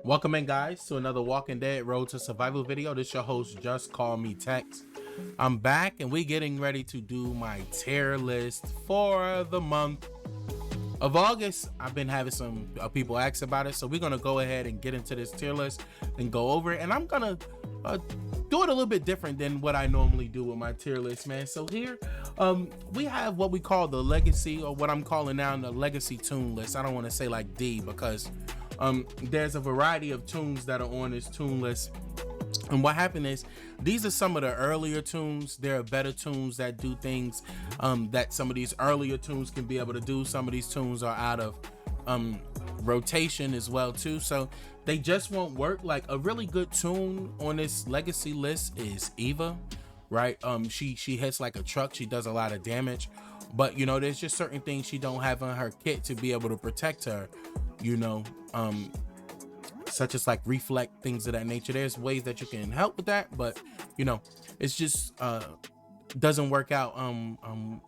Welcome in, guys, to another Walking Dead Road to Survival video. This is your host, JustCMTexx. I'm back, and we're getting ready to do my tier list for the month of August. I've been having some people ask about it, so we're gonna go ahead and get into this tier list and go over it. And I'm gonna do it a little bit different than what I normally do with my tier list, man. So here, we have what we call the legacy, or what I'm calling now the legacy tune list. I don't want to say like D because there's a variety of tunes that are on this tune list. And what happened is, these are some of the earlier tunes. There are better tunes that do things that some of these earlier tunes can be able to do. Some of these tunes are out of rotation as well too, so they just won't work. Like a really good tune on this legacy list is Eva, right? She hits like a truck. She does a lot of damage, but you know, there's just certain things she don't have on her kit to be able to protect her, you know, such as like reflect, things of that nature. There's ways that you can help with that, but you know, it's just doesn't work out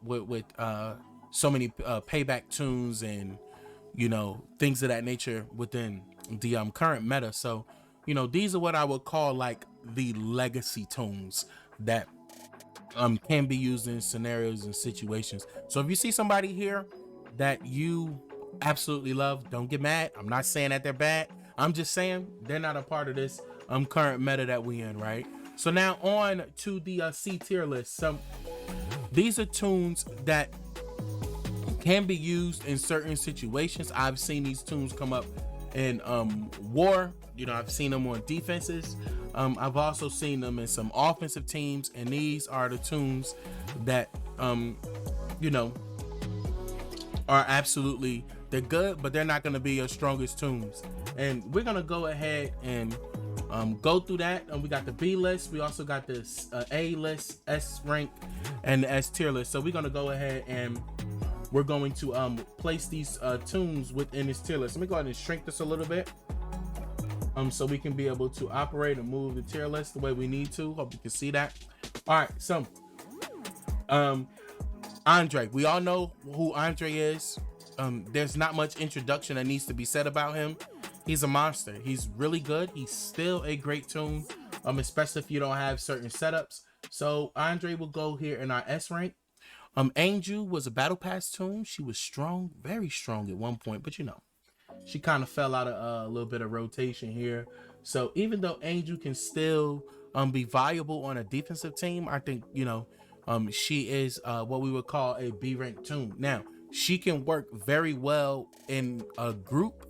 with so many payback tunes and, you know, things of that nature within the current meta. So, you know, these are what I would call like the legacy tunes that can be used in scenarios and situations. So if you see somebody here that you absolutely love, don't get mad. I'm not saying that they're bad. I'm just saying they're not a part of this current meta that we in, right? So now on to the C tier list. So these are tunes that can be used in certain situations. I've seen these tunes come up in war. You know, I've seen them on defenses. I've also seen them in some offensive teams, and these are the tunes that you know, are absolutely, they're good, but they're not going to be your strongest tunes. And we're going to go ahead and go through that. And we got the B list. We also got this A list, S rank, and the S tier list. So we're going to go ahead and we're going to place these tunes within this tier list. Let me go ahead and shrink this a little bit so we can be able to operate and move the tier list the way we need to. Hope you can see that. All right, so Andre, we all know who Andre is. There's not much introduction that needs to be said about him. He's a monster. He's really good. He's still a great tune, especially if you don't have certain setups. So Andre will go here in our S rank. Angel was a battle pass tune. She was strong, very strong at one point, but you know, she kind of fell out of a little bit of rotation here. So even though Angel can still be viable on a defensive team, I think, you know, she is what we would call a B rank tune. Now, she can work very well in a group,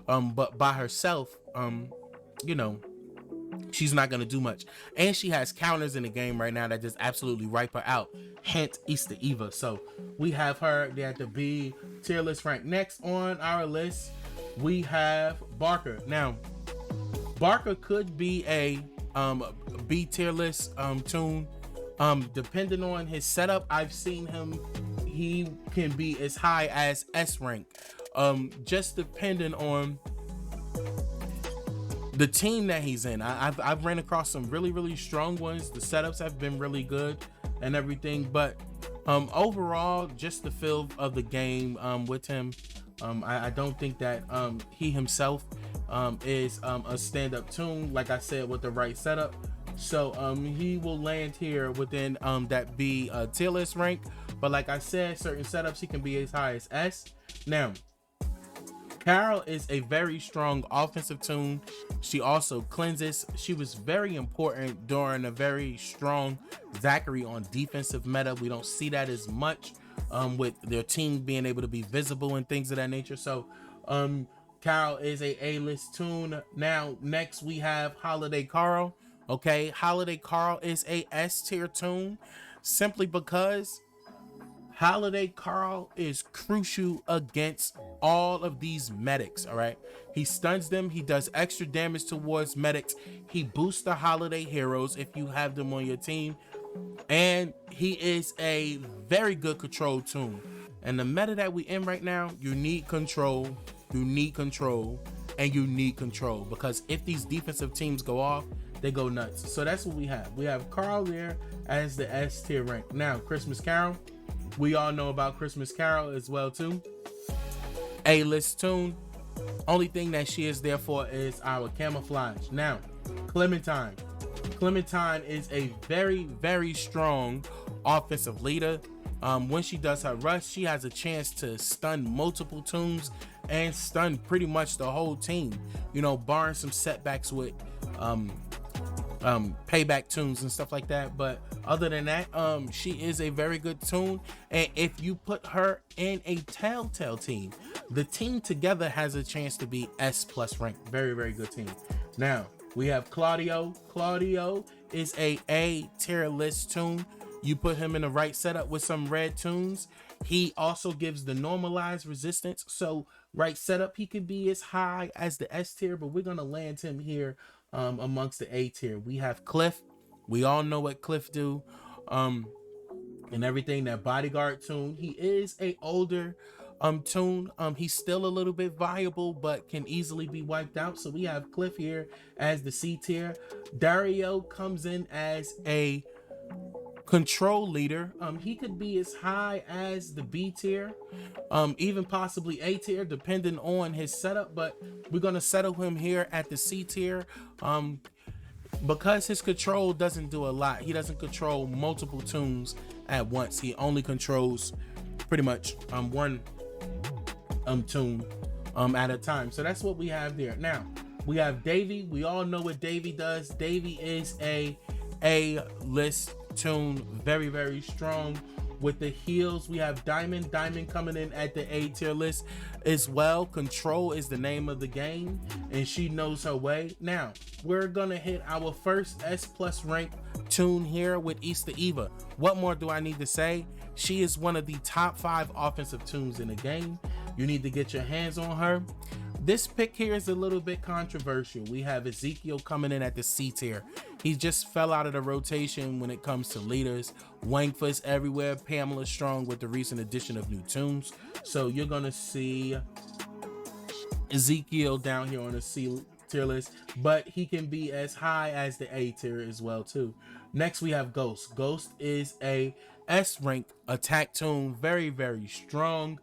but by herself, you know, she's not going to do much. And she has counters in the game right now that just absolutely wipe her out. Hint, Easter Eva. So we have her there at the B tier list rank. Next on our list, we have Barker. Now, Barker could be a B tier list tune. Depending on his setup, I've seen him, he can be as high as S rank. Just depending on the team that he's in. I've ran across some really strong ones. The setups have been really good and everything, but overall, just the feel of the game with him, I don't think that he himself is a stand-up tune, like I said, with the right setup. So he will land here within that B tier list rank, but like I said, certain setups he can be as high as S. Now, Carol is a very strong offensive tune. She also cleanses. She was very important during a very strong Zachary on defensive meta. We don't see that as much with their team being able to be visible and things of that nature. So Carol is a A-list tune. Now, next we have Holiday Carl. Okay, Holiday Carl is a S tier tune simply because Holiday Carl is crucial against all of these medics. All right, he stuns them, he does extra damage towards medics, he boosts the Holiday heroes if you have them on your team, and he is a very good control tune. And the meta that we in right now, you need control, and you need control, because if these defensive teams go off, they go nuts. So that's what we have. We have Carl there as the S tier rank. Now, Christmas Carol, we all know about Christmas Carol as well too. A-list tune. Only thing that she is there for is our camouflage. Now, Clementine. Clementine is a very, very strong offensive leader. When she does her rush, she has a chance to stun multiple toons and stun pretty much the whole team, you know, barring some setbacks with payback toons and stuff like that. But other than that, she is a very good toon, and if you put her in a Telltale team, the team together has a chance to be S+ rank. Very, very good team. Now we have Claudio. Claudio is a tier list toon. You put him in the right setup with some red toons. He also gives the normalized resistance. So right setup, he could be as high as the S tier, but we're gonna land him here amongst the A tier. We have Cliff. We all know what Cliff do and everything. That bodyguard toon. He is a older toon. He's still a little bit viable, but can easily be wiped out. So we have Cliff here as the C tier. Dario comes in as a control leader. He could be as high as the B tier, even possibly A tier, depending on his setup, but we're gonna settle him here at the C tier because his control doesn't do a lot. He doesn't control multiple toons at once. He only controls pretty much one toon at a time. So that's what we have there. Now we have Davey. We all know what Davey does. Davey is a list toon, very, very strong with the heals. We have Diamond coming in at the A tier list as well. Control is the name of the game, and she knows her way. Now we're gonna hit our first S+ rank toon here with Easter Eva. What more do I need to say? She is one of the top 5 offensive toons in the game. You need to get your hands on her. This pick here is a little bit controversial. We have Ezekiel coming in at the C tier. He just fell out of the rotation when it comes to leaders. Wangfa's everywhere. Pamela strong with the recent addition of new toons. So you're gonna see Ezekiel down here on the C tier list, but he can be as high as the A tier as well too. Next we have Ghost. Ghost is a S rank attack toon, very, very strong.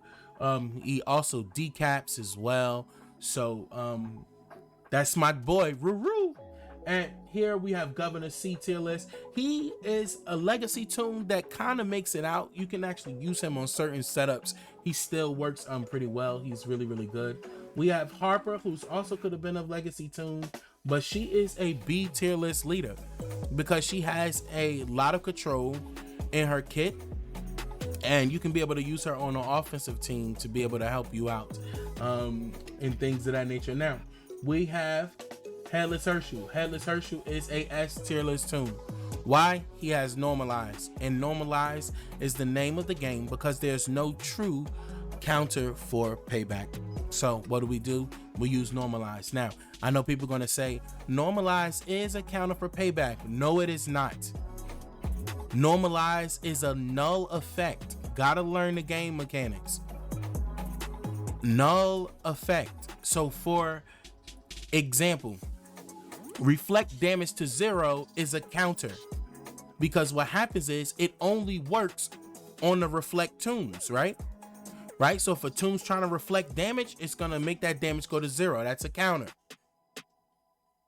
He also decaps as well. So that's my boy Ruru. And here we have Governor C tier list. He is a legacy toon that kind of makes it out. You can actually use him on certain setups. He still works pretty well. He's really, really good. We have Harper, who's also could have been a legacy toon, but she is a B tier list leader because she has a lot of control in her kit, and you can be able to use her on an offensive team to be able to help you out and things of that nature. Now we have Headless Herschel. Headless Herschel is a S tier list toon. Why? He has normalize, and normalize is the name of the game because there's no true counter for payback. So what do? We use normalize. Now I know people are going to say normalize is a counter for payback. No, it is not. Normalize is a null effect. Gotta learn the game mechanics. Null effect. So for example, reflect damage to 0 is a counter because what happens is it only works on the reflect toons, right? So if a toon's trying to reflect damage, it's gonna make that damage go to 0. That's a counter.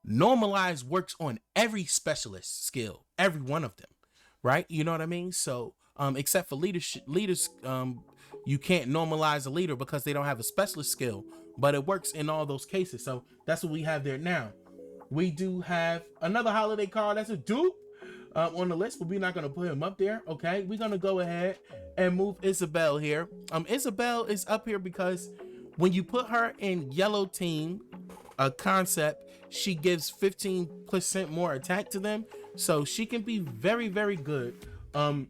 Normalize works on every specialist skill, every one of them, right? You know what I mean? So except for leaders, you can't normalize a leader because they don't have a specialist skill, but it works in all those cases. So that's what we have there. Now we do have another holiday card that's a dupe on the list, but we're not going to put him up there. Okay, we're going to go ahead and move Isabelle here. Isabelle is up here because when you put her in yellow team concept, she gives 15% more attack to them, so she can be very, very good in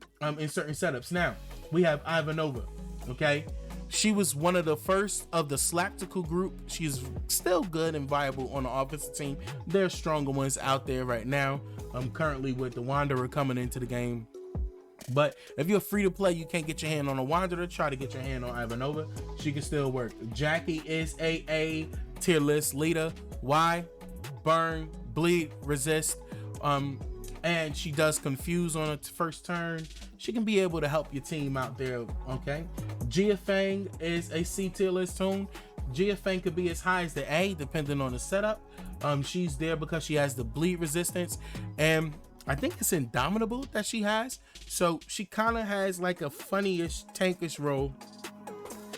certain setups. Now we have Ivanova. Okay, she was one of the first of the Slaptical group. She's still good and viable on the offensive team. There's stronger ones out there right now. Currently with the Wanderer coming into the game. But if you're free to play, you can't get your hand on a Wanderer, try to get your hand on Ivanova. She can still work. Jackie is a tier list leader. Why? Burn, bleed, resist. And she does confuse on her first turn. She can be able to help your team out there. Okay. Gia Fang is a C tier list toon. Gia Fang could be as high as the A, depending on the setup. She's there because she has the bleed resistance, and I think it's Indomitable that she has. So she kind of has like a funny-ish, tankish role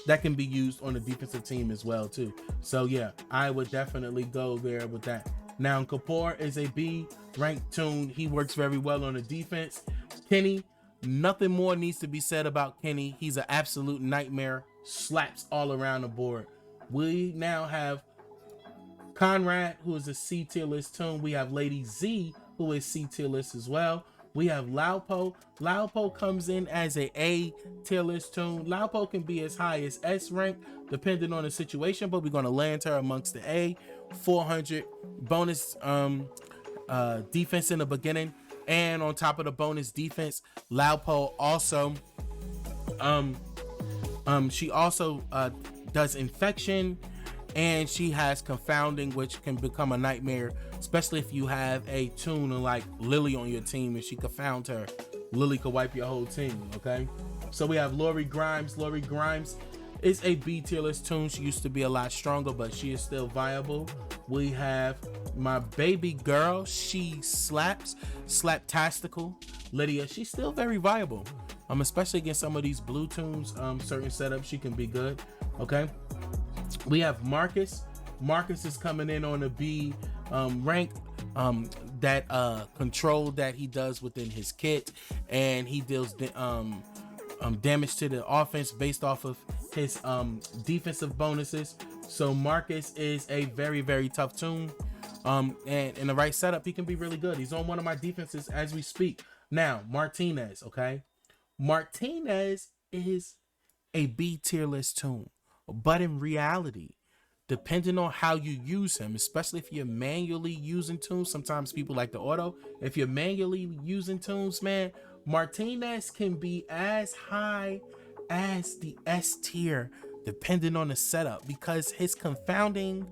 that can be used on the defensive team as well too. So yeah, I would definitely go there with that. Now Kapoor is a B ranked toon. He works very well on the defense. Kenny, nothing more needs to be said about Kenny. He's an absolute nightmare. Slaps all around the board. We now have Conrad, who is a C tier list toon. We have Lady Z, who is C tier list as well. We have Laupo. Laupo comes in as a tier list toon. Laupo can be as high as S rank, depending on the situation, but we're going to land her amongst the A. 400 bonus defense in the beginning, and on top of the bonus defense, Laupo also she also does infection, and she has confounding, which can become a nightmare, especially if you have a toon like Lily on your team and she confound her. Lily could wipe your whole team. Okay, so we have Laurie Grimes. Laurie Grimes is a B tier list toon. She used to be a lot stronger, but she is still viable. We have my baby girl. She slaps. Slaptastical. Lydia. She's still very viable. Especially against some of these blue toons. Certain setups she can be good. Okay. We have Marcus. Marcus is coming in on a B rank. That control that he does within his kit, and he deals damage to the offense based off of his defensive bonuses. So Marcus is a very, very tough toon, and in the right setup he can be really good. He's on one of my defenses as we speak. Now Martinez. Okay, Martinez is a B tier list toon, but in reality, depending on how you use him, especially if you're manually using toons, sometimes people like the auto. If you're manually using toons, man, Martinez can be as high as the S tier, depending on the setup, because his confounding,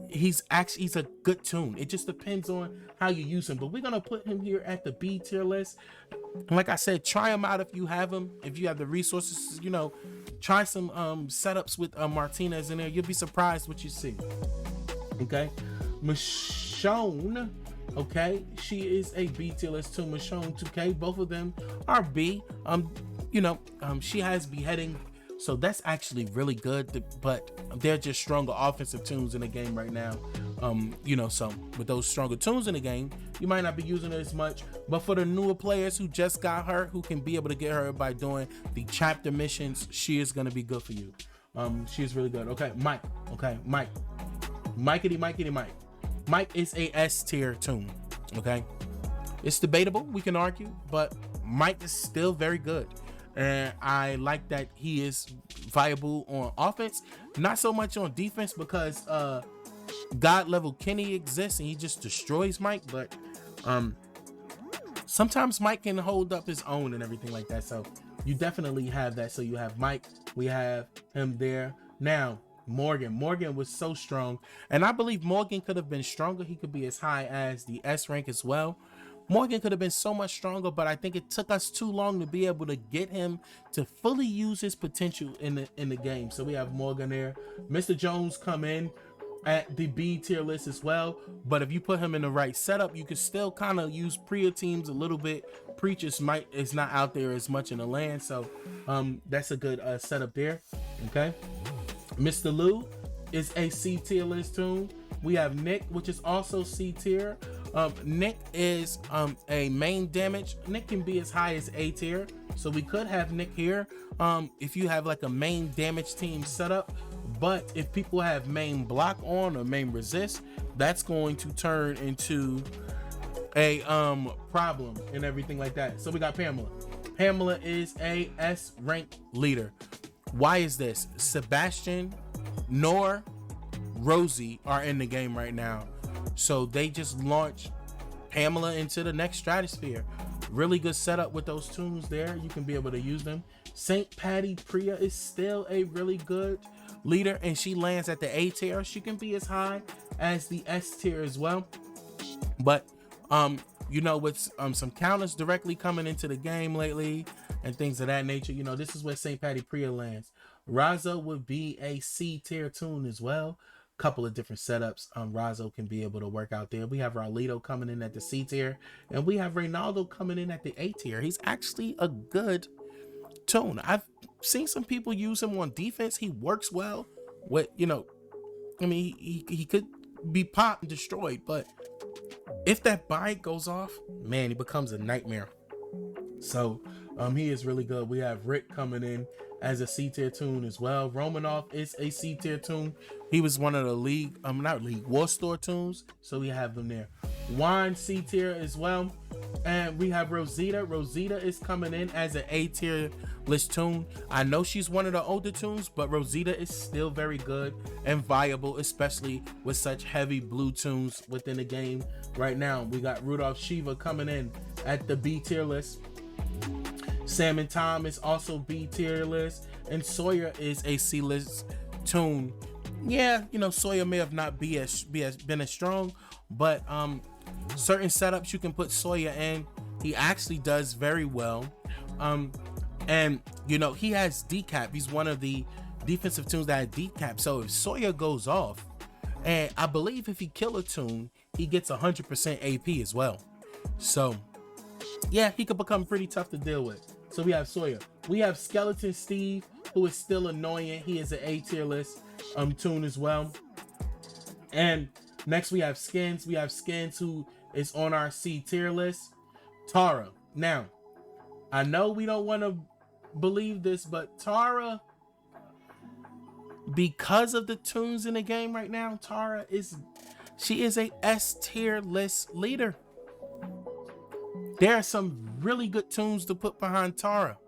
he's a good toon. It just depends on how you use him, but we're gonna put him here at the B tier list. And like I said, try him out if you have him, if you have the resources, try some setups with Martinez in there. You'll be surprised what you see. Okay, Michonne. Okay, she is a B tier list too. Michonne 2K, both of them are B. She has beheading, so that's actually really good, but they're just stronger offensive toons in the game right now. So with those stronger toons in the game, you might not be using it as much, but for the newer players who just got her, who can be able to get her by doing the chapter missions, she is going to be good for you. She is really good. Okay, Mike. Okay, Mike. Mike is a S tier toon. Okay, it's debatable, we can argue, but Mike is still very good, and I like that he is viable on offense, not so much on defense, because God level Kenny exists and he just destroys Mike, but sometimes Mike can hold up his own and everything like that, so you definitely have that. So you have Mike, we have him there. Now Morgan was so strong, and I believe Morgan could have been stronger. He could be as high as the S rank as well. Morgan could have been so much stronger, but I think it took us too long to be able to get him to fully use his potential in the game. So we have Morgan there. Mr. Jones come in at the B tier list as well, but if you put him in the right setup, you can still kind of use Priya teams a little bit. Preachers is not out there as much in the land, so that's a good setup there. Okay, Mr. Lou is a C tier list toon. We have Nick, which is also C tier. Nick is a main damage. Nick can be as high as A tier, so we could have Nick here if you have like a main damage team setup. But if people have main block on or main resist, that's going to turn into a problem and everything like that. So we got Pamela. Pamela is a S rank leader. Why is this? Sebastian, Nor, Rosie are in the game right now, so they just launched Pamela into the next stratosphere. Really good setup with those toons there. You can be able to use them. Saint Patty Priya is still a really good leader, and she lands at the A tier. She can be as high as the S tier as well, but with some counters directly coming into the game lately and things of that nature, this is where Saint Patty Priya lands. Razo would be a C tier tune as well. Couple of different setups Razo can be able to work out there. We have Raulito coming in at the C tier, and we have Reynaldo coming in at the A tier. He's actually a good tune. I've seen some people use him on defense. He works well with, you know, I mean, he could be popped and destroyed, but if that bite goes off, man, he becomes a nightmare. So he is really good. We have Rick coming in as a C tier tune as well. Romanov is a C tier tune. He was one of the not league, War Store tunes, so we have them there. Juan C tier as well. And we have Rosita. Rosita is coming in as an A tier list tune. I know she's one of the older tunes, but Rosita is still very good and viable, especially with such heavy blue tunes within the game right now. We got Rudolph Shiva coming in at the B tier list. Sam and Tom is also B tier list, and Sawyer is a C list tune. Yeah, you know, Sawyer may have not been as strong, but certain setups you can put Sawyer in, he actually does very well. And you know, he has decap. He's one of the defensive tunes that had decap. So if Sawyer goes off, and I believe if he kill a tune, he gets 100% AP as well. So yeah, he could become pretty tough to deal with. So we have Sawyer. We have Skeleton Steve, who is still annoying. He is an A tier list tune as well. And next we have Skins. We have Skins, who is on our C tier list. Tara. Now, I know we don't want to believe this, but Tara, because of the tunes in the game right now, Tara is a S tier list leader. There are some really good tunes to put behind Tara.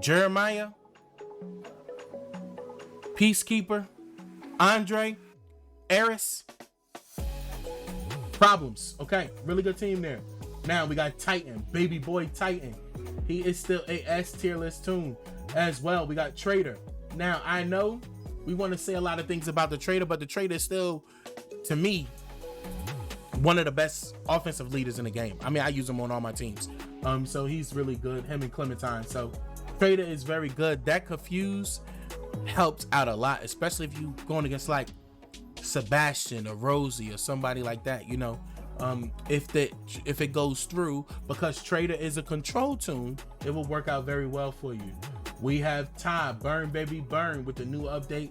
Jeremiah, Peacekeeper, Andre, Eris. Problems. Okay, really good team there. Now we got Titan, Baby Boy Titan. He is still a S tier list tune as well. We got Traitor. Now I know we want to say a lot of things about the Traitor, but the Traitor is still, to me, one of the best offensive leaders in the game. I mean, I use him on all my teams. So he's really good, him and Clementine. So Traitor is very good. That Confuse helps out a lot, especially if you going against like Sebastian or Rosie or somebody like that, you know. If it goes through, because Traitor is a control tune, it will work out very well for you. We have Ty, Burn Baby Burn, with the new update.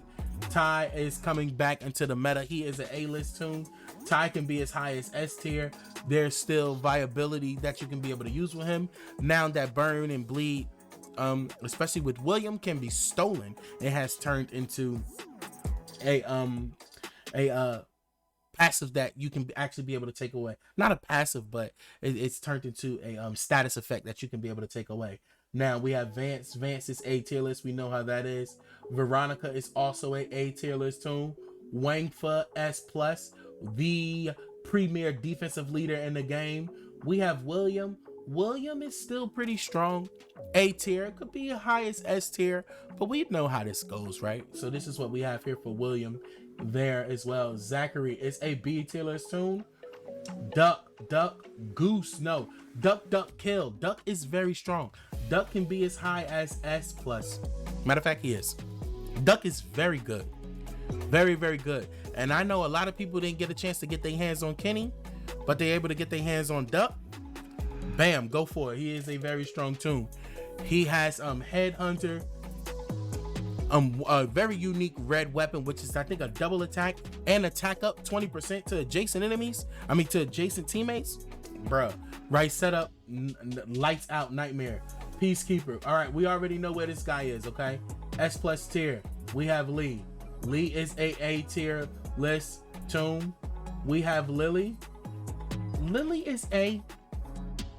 Ty is coming back into the meta. He is an A-list tune. Ty can be as high as S tier. There's still viability that you can be able to use with him. Now that Burn and Bleed, especially with William, can be stolen, it has turned into a passive that you can actually be able to take away. Not a passive, but it's turned into a status effect that you can be able to take away. Now we have Vance. Vance is A tier list. We know how that is. Veronica is also a tier list tune. Wangfa S plus, the premier defensive leader in the game. We have William. William is still pretty strong. A tier, could be as high as S tier, but we know how this goes, right? So this is what we have here for William there as well. Zachary is a B tier list tune. Duck, Goose, no. Duck, Kill. Duck is very strong. Duck can be as high as S plus. Matter of fact, he is. Duck is very good. Very, very good. And I know a lot of people didn't get a chance to get their hands on Kenny, but they're able to get their hands on Duck. Bam, go for it. He is a very strong tune. He has Headhunter, a very unique red weapon, which is I think a double attack and attack up 20% to adjacent enemies. I mean to adjacent teammates. Bruh, right setup, lights out nightmare. Peacekeeper. All right, we already know where this guy is. Okay, S plus tier. We have Lee. Lee is a tier list tune. We have Lily. Lily is A.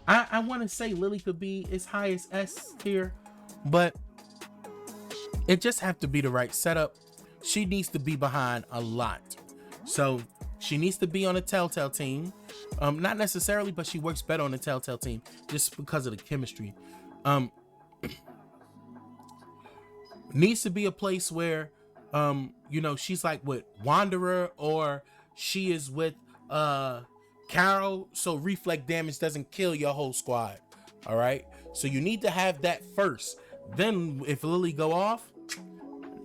I want to say Lily could be as high as S tier, but it just have to be the right setup. She needs to be behind a lot. So she needs to be on a Telltale team. Not necessarily, but she works better on the Telltale team just because of the chemistry. Needs to be a place where, you know, she's like with Wanderer, or she is with Carol, so reflect damage doesn't kill your whole squad. All right, so you need to have that first. Then if Lily go off,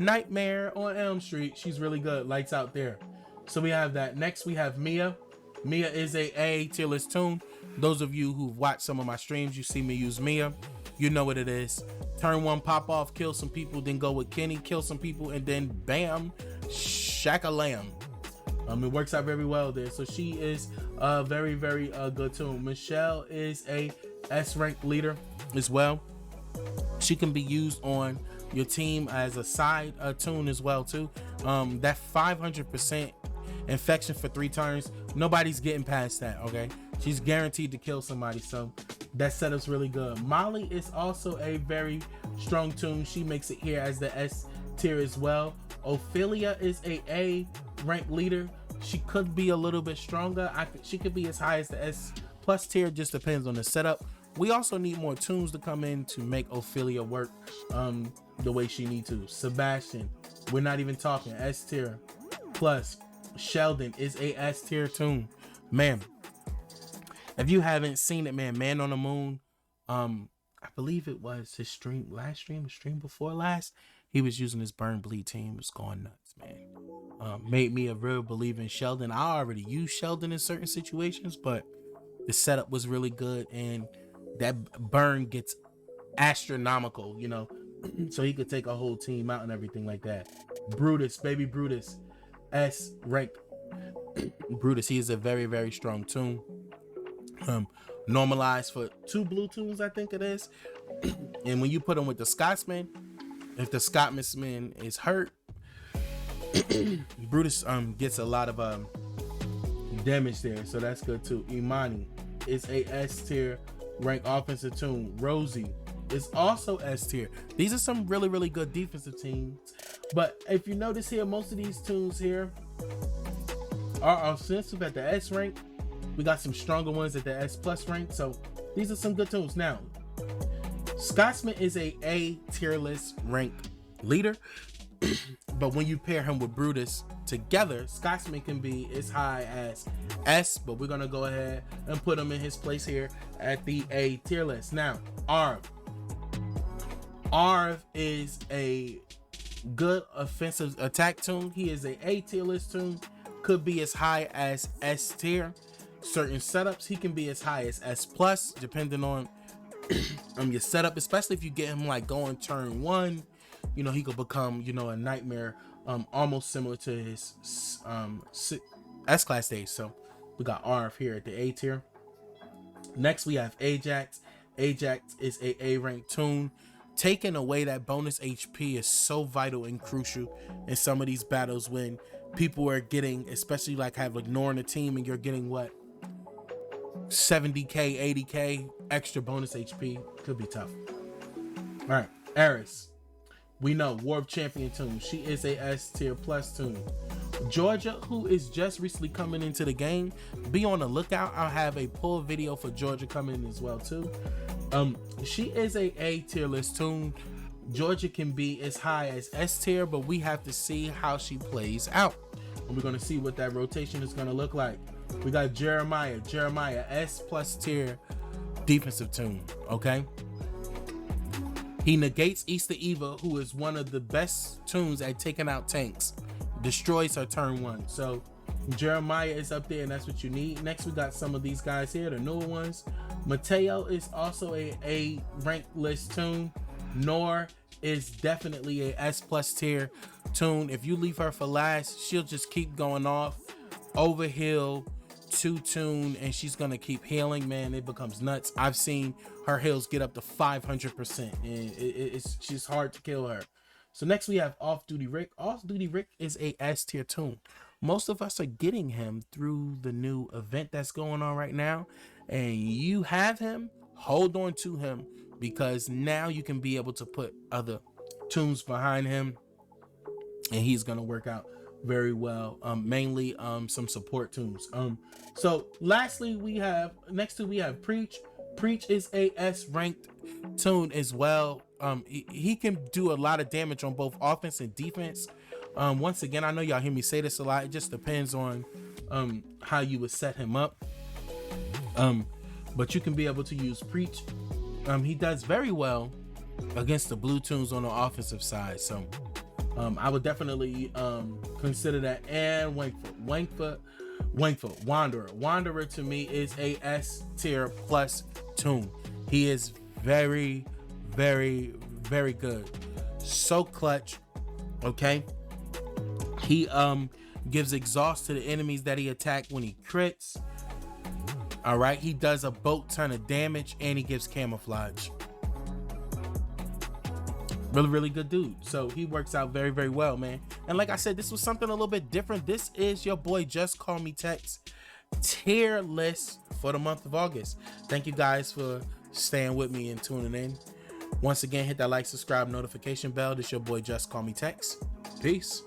Nightmare on Elm Street. She's really good. Lights out there. So we have that. Next we have Mia. Mia is a tier list tune. Those of you who've watched some of my streams, you see me use Mia. You know what it is. Turn one, pop off, kill some people, then go with Kenny, kill some people, and then bam, shack-a-lamb. It works out very well there. So she is a very, very good tune. Michelle is a S rank leader as well. She can be used on your team as a side tune as well too. That 500% infection for 3 turns, nobody's getting past that. Okay, she's guaranteed to kill somebody, so that setup's really good. Molly is also a very strong tune. She makes it here as the S tier as well. Ophelia is a rank leader. She could be a little bit stronger. She could be as high as the S plus tier, just depends on the setup. We also need more tunes to come in to make Ophelia work the way she needs to. Sebastian, we're not even talking, S tier plus. Sheldon is a S tier tune. Man, if you haven't seen it, Man on the Moon, I believe it was his stream before last, he was using his Burn Bleed team. It was going nuts, man. Made me a real believer in Sheldon. I already use Sheldon in certain situations, but the setup was really good, and that burn gets astronomical, you know, so he could take a whole team out and everything like that. Brutus, baby Brutus, S rank. Brutus, he is a very, very strong tune. Normalized for 2 blue tunes, I think it is. And when you put him with the Scotsman, if the Scotsman is hurt, Brutus gets a lot of damage there, so that's good too. Imani is a S tier rank offensive tune. Rosie is also S tier. These are some really, really good defensive teams. But if you notice here, most of these tunes here are offensive at the S rank. We got some stronger ones at the S plus rank. So these are some good tunes. Now, Scotsman is a tier list rank leader. But when you pair him with Brutus together, Scotsman can be as high as S, but we're gonna go ahead and put him in his place here at the A tier list. Now, Arv is a good offensive attack tune. He is a tier list tune. Could be as high as S tier. Certain setups, he can be as high as S plus, depending on your setup, especially if you get him like going turn 1. You know, he could become, you know, a nightmare, almost similar to his S-Class days. So we got Arv here at the A tier. Next, we have Ajax. Ajax is a rank tune. Taking away that bonus HP is so vital and crucial in some of these battles when people are getting, especially like have ignoring a team and you're getting what, 70k, 80k extra bonus HP. Could be tough. All right, Eris. We know, Warp Champion tune. She is a S tier plus tune. Georgia, who is just recently coming into the game, be on the lookout. I'll have a pull video for Georgia coming in as well too. She is a tier list tune. Georgia can be as high as S tier, but we have to see how she plays out. And we're gonna see what that rotation is gonna look like. We got Jeremiah S plus tier defensive tune. Okay. He negates Easter Eva, who is one of the best tunes at taking out tanks. Destroys her turn 1. So Jeremiah is up there, and that's what you need. Next, we got some of these guys here, the newer ones. Mateo is also a rank list tune. Nor is definitely a S plus tier tune. If you leave her for last, she'll just keep going off. Overheal, 2 tune, and she's gonna keep healing. Man, it becomes nuts. I've seen her heals get up to 500%, and she's hard to kill her. So next we have Off Duty Rick. Off Duty Rick is a S tier tune. Most of us are getting him through the new event that's going on right now, and you have him, hold on to him, because now you can be able to put other tunes behind him, and he's gonna work out very well. Mainly some support tunes. So lastly, we have Preach. Preach is a S ranked tune as well. He can do a lot of damage on both offense and defense. Once again, I know y'all hear me say this a lot. It just depends on how you would set him up. But you can be able to use Preach. He does very well against the blue tunes on the offensive side. So I would definitely consider that. And Wingfoot, Wanderer to me is a S tier plus tune. He is very, very, very good. So clutch. Okay. He gives exhaust to the enemies that he attacked when he crits. All right. He does a boat ton of damage and he gives camouflage. Really, really good dude. So he works out very, very well, man. And like I said, this was something a little bit different. This is your boy JustCMTexx tier list for the month of August. Thank you guys for staying with me and tuning in. Once again, hit that like, subscribe, notification bell. This your boy JustCMTexx. Peace.